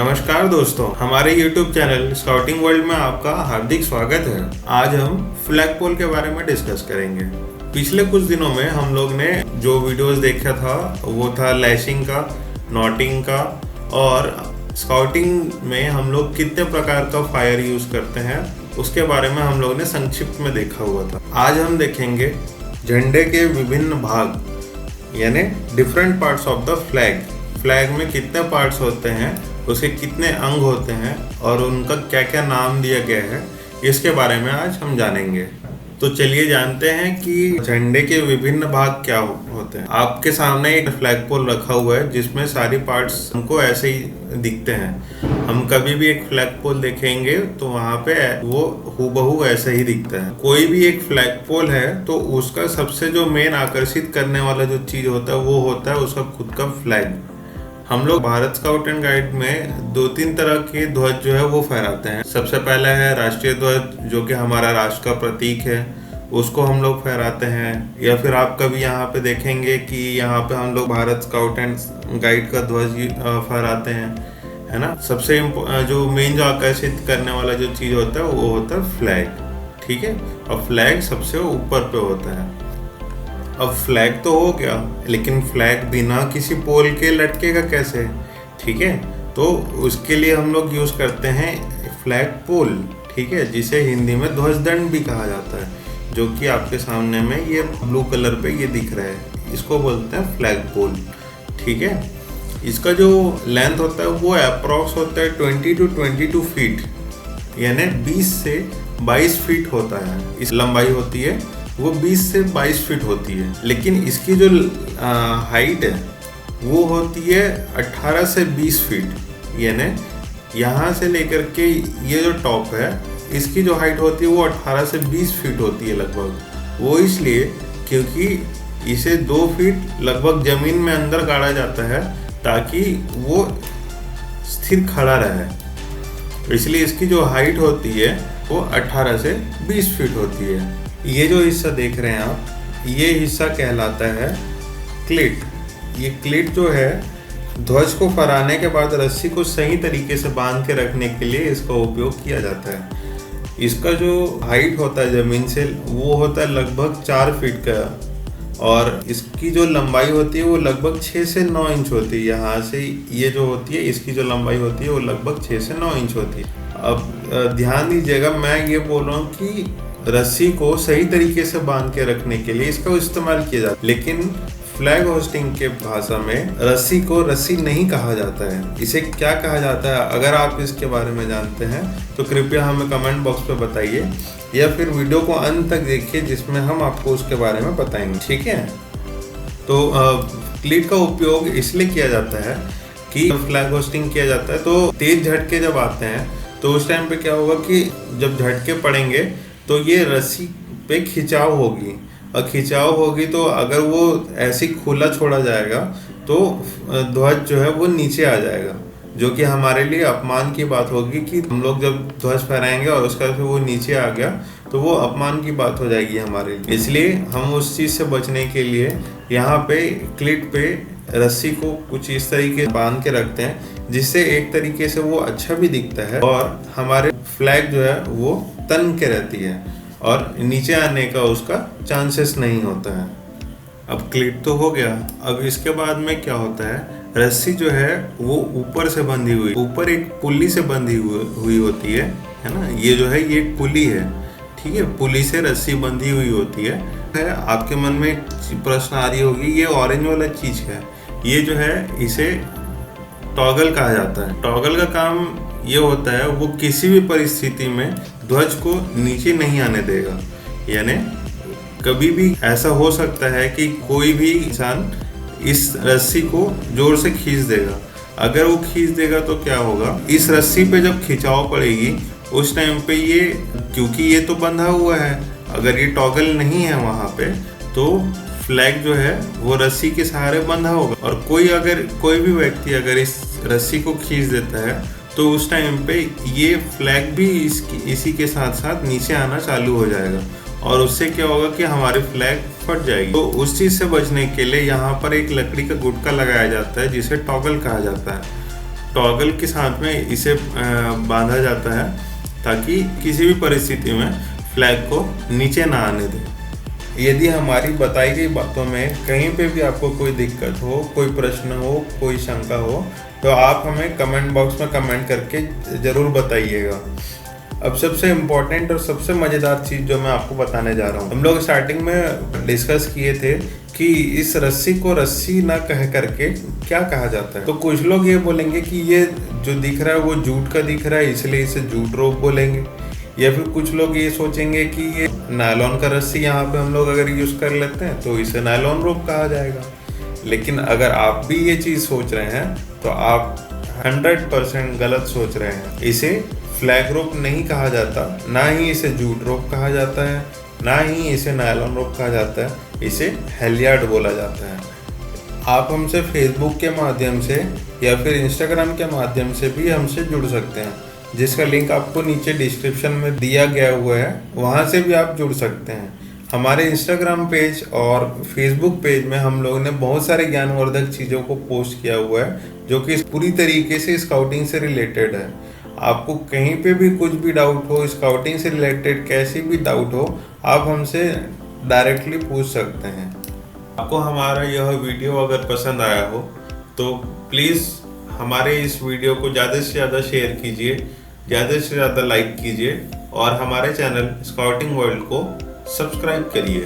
नमस्कार दोस्तों, हमारे YouTube चैनल स्काउटिंग वर्ल्ड में आपका हार्दिक स्वागत है। आज हम फ्लैग पोल के बारे में डिस्कस करेंगे। पिछले कुछ दिनों में हम लोग ने जो वीडियोस देखा था वो था लैशिंग का, नॉटिंग का और स्काउटिंग में हम लोग कितने प्रकार का फायर यूज करते हैं उसके बारे में हम लोग ने संक्षिप्त में देखा हुआ था। आज हम देखेंगे झंडे के विभिन्न भाग यानी different parts of the flag में कितने पार्ट्स होते हैं, उसके कितने अंग होते हैं और उनका क्या क्या नाम दिया गया है, इसके बारे में आज हम जानेंगे। तो चलिए जानते हैं कि झंडे के विभिन्न भाग क्या होते हैं। आपके सामने एक फ्लैग पोल रखा हुआ है जिसमें सारी पार्ट्स हमको ऐसे ही दिखते हैं। हम कभी भी एक फ्लैग पोल देखेंगे तो वहाँ पे वो हूबहू ऐसे ही दिखता है। कोई भी एक फ्लैग पोल है तो उसका सबसे जो मेन आकर्षित करने वाला जो चीज होता है वो होता है उसका खुद का फ्लैग। हम लोग भारत स्काउट एंड गाइड में 2-3 तरह के ध्वज जो है वो फहराते हैं। सबसे पहला है राष्ट्रीय ध्वज जो कि हमारा राष्ट्र का प्रतीक है, उसको हम लोग फहराते हैं। या फिर आप कभी यहाँ पे देखेंगे कि यहाँ पे हम लोग भारत स्काउट एंड गाइड का ध्वज फहराते हैं, है ना। सबसे जो मेन जो आकर्षित करने वाला जो चीज होता है वो होता है फ्लैग, ठीक है। और फ्लैग सबसे ऊपर पे होता है। अब फ्लैग तो हो गया, लेकिन फ्लैग बिना किसी पोल के लटकेगा कैसे, ठीक है। तो उसके लिए हम लोग यूज करते हैं फ्लैग पोल, ठीक है, जिसे हिंदी में ध्वजदंड भी कहा जाता है, जो कि आपके सामने में ये ब्लू कलर पे ये दिख रहा है। इसको बोलते हैं फ्लैग पोल, ठीक है। इसका जो लेंथ होता है वो अप्रॉक्स होता है 20 to 22 फीट, यानी 20 से 22 फीट होता है। इस लंबाई होती है वो 20 से 22 फीट होती है। लेकिन इसकी जो हाइट है वो होती है 18 से 20 फीट, यानी यहाँ से लेकर के ये जो टॉप है इसकी जो हाइट होती है वो 18 से 20 फीट होती है लगभग। वो इसलिए क्योंकि इसे 2 फीट लगभग जमीन में अंदर गाड़ा जाता है ताकि वो स्थिर खड़ा रहे। इसलिए इसकी जो हाइट होती है वो 18 से 20 फीट होती है। ये जो हिस्सा देख रहे हैं आप, ये हिस्सा कहलाता है क्लिट। ये क्लिट जो है ध्वज को फहराने के बाद रस्सी को सही तरीके से बांध के रखने के लिए इसका उपयोग किया जाता है। इसका जो हाइट होता है जमीन से वो होता है लगभग 4 फीट का और इसकी जो लंबाई होती है वो लगभग 6 से 9 इंच होती है। यहाँ से ये जो होती है इसकी जो लंबाई होती है वो लगभग 6 से 9 इंच होती है। अब ध्यान दीजिएगा, मैं ये बोल रहा हूँ कि रस्सी को सही तरीके से बांध के रखने के लिए इसका इस्तेमाल किया जाता है, लेकिन फ्लैग होस्टिंग के भाषा में रस्सी को रस्सी नहीं कहा जाता है। इसे क्या कहा जाता है, अगर आप इसके बारे में जानते हैं तो कृपया हमें कमेंट बॉक्स पे बताइए या फिर वीडियो को अंत तक देखिए जिसमें हम आपको उसके बारे में बताएंगे, ठीक है। तो क्लीट का उपयोग इसलिए किया जाता है कि फ्लैग होस्टिंग किया जाता है तो तेज झटके जब आते हैं तो उस टाइम पे क्या होगा कि जब झटके पड़ेंगे तो ये रस्सी पे खिंचाव होगी और खिंचाव होगी तो अगर वो ऐसे खुला छोड़ा जाएगा तो ध्वज जो है वो नीचे आ जाएगा, जो कि हमारे लिए अपमान की बात होगी कि हम लोग जब ध्वज फहराएंगे और उसका फिर वो नीचे आ गया तो वो अपमान की बात हो जाएगी हमारे लिए। इसलिए हम उस चीज़ से बचने के लिए यहाँ पे क्लिट पे रस्सी को कुछ इस तरीके बांध के रखते हैं जिससे एक तरीके से वो अच्छा भी दिखता है और हमारे फ्लैग जो है वो तन के रहती है और नीचे आने का उसका चांसेस नहीं होता है। अब क्लिट तो हो गया। अब इसके बाद में क्या होता है, रस्सी जो है वो ऊपर से बंधी हुई, ऊपर एक पुल्ली से बंधी हुई होती है ना। ये जो है ये एक पुल्ली है, ठीक है। पुल्ली से रस्सी बंधी हुई होती है। आपके मन में प्रश्न आ रही होगी, ये ऑरेंज वाला चीज है, ये जो है इसे टॉगल कहा जाता है। टॉगल का काम ये होता है वो किसी भी परिस्थिति में ध्वज को नीचे नहीं आने देगा। यानी कभी भी ऐसा हो सकता है कि कोई भी इंसान इस रस्सी को जोर से खींच देगा। अगर वो खींच देगा तो क्या होगा, इस रस्सी पे जब खिंचाव पड़ेगी उस टाइम पे ये, क्योंकि ये तो बंधा हुआ है, अगर ये टॉगल नहीं है वहाँ पे तो फ्लैग जो है वो रस्सी के सहारे बंधा होगा और कोई भी व्यक्ति अगर इस रस्सी को खींच देता है तो उस टाइम पे ये फ्लैग भी इसी के साथ साथ नीचे आना चालू हो जाएगा और उससे क्या होगा कि हमारे फ्लैग फट जाएगी। तो उस चीज़ से बचने के लिए यहाँ पर एक लकड़ी का गुटका लगाया जाता है जिसे टॉगल कहा जाता है। टॉगल के साथ में इसे बांधा जाता है ताकि किसी भी परिस्थिति में फ्लैग को नीचे ना आने दें। यदि हमारी बताई गई बातों में कहीं पे भी आपको कोई दिक्कत हो, कोई प्रश्न हो, कोई शंका हो, तो आप हमें कमेंट बॉक्स में कमेंट करके ज़रूर बताइएगा। अब सबसे इम्पोर्टेंट और सबसे मज़ेदार चीज़ जो मैं आपको बताने जा रहा हूँ, हम लोग स्टार्टिंग में डिस्कस किए थे कि इस रस्सी को रस्सी ना कह करके क्या कहा जाता है। तो कुछ लोग ये बोलेंगे कि ये जो दिख रहा है वो जूट का दिख रहा है, इसलिए इसे जूट रोप बोलेंगे। या फिर कुछ लोग ये सोचेंगे कि ये नायलॉन का रस्सी यहाँ पे हम लोग अगर यूज़ कर लेते हैं तो इसे नायलॉन रोप कहा जाएगा। लेकिन अगर आप भी ये चीज़ सोच रहे हैं तो आप 100% गलत सोच रहे हैं। इसे फ्लैग रोप नहीं कहा जाता, ना ही इसे जूट रोप कहा जाता है, ना ही इसे नायलॉन रोप कहा जाता है, इसे हेलियार्ड बोला जाता है। आप हमसे फेसबुक के माध्यम से या फिर इंस्टाग्राम के माध्यम से भी हमसे जुड़ सकते हैं, जिसका लिंक आपको नीचे डिस्क्रिप्शन में दिया गया हुआ है, वहाँ से भी आप जुड़ सकते हैं। हमारे इंस्टाग्राम पेज और फेसबुक पेज में हम लोगों ने बहुत सारे ज्ञानवर्धक चीज़ों को पोस्ट किया हुआ है जो कि पूरी तरीके से स्काउटिंग से रिलेटेड है। आपको कहीं पे भी कुछ भी डाउट हो, स्काउटिंग से रिलेटेड कैसी भी डाउट हो, आप हमसे डायरेक्टली पूछ सकते हैं। आपको हमारा यह वीडियो अगर पसंद आया हो तो प्लीज़ हमारे इस वीडियो को ज़्यादा से ज़्यादा शेयर कीजिए, ज़्यादा से ज़्यादा लाइक कीजिए और हमारे चैनल स्काउटिंग वर्ल्ड को सब्सक्राइब करिए।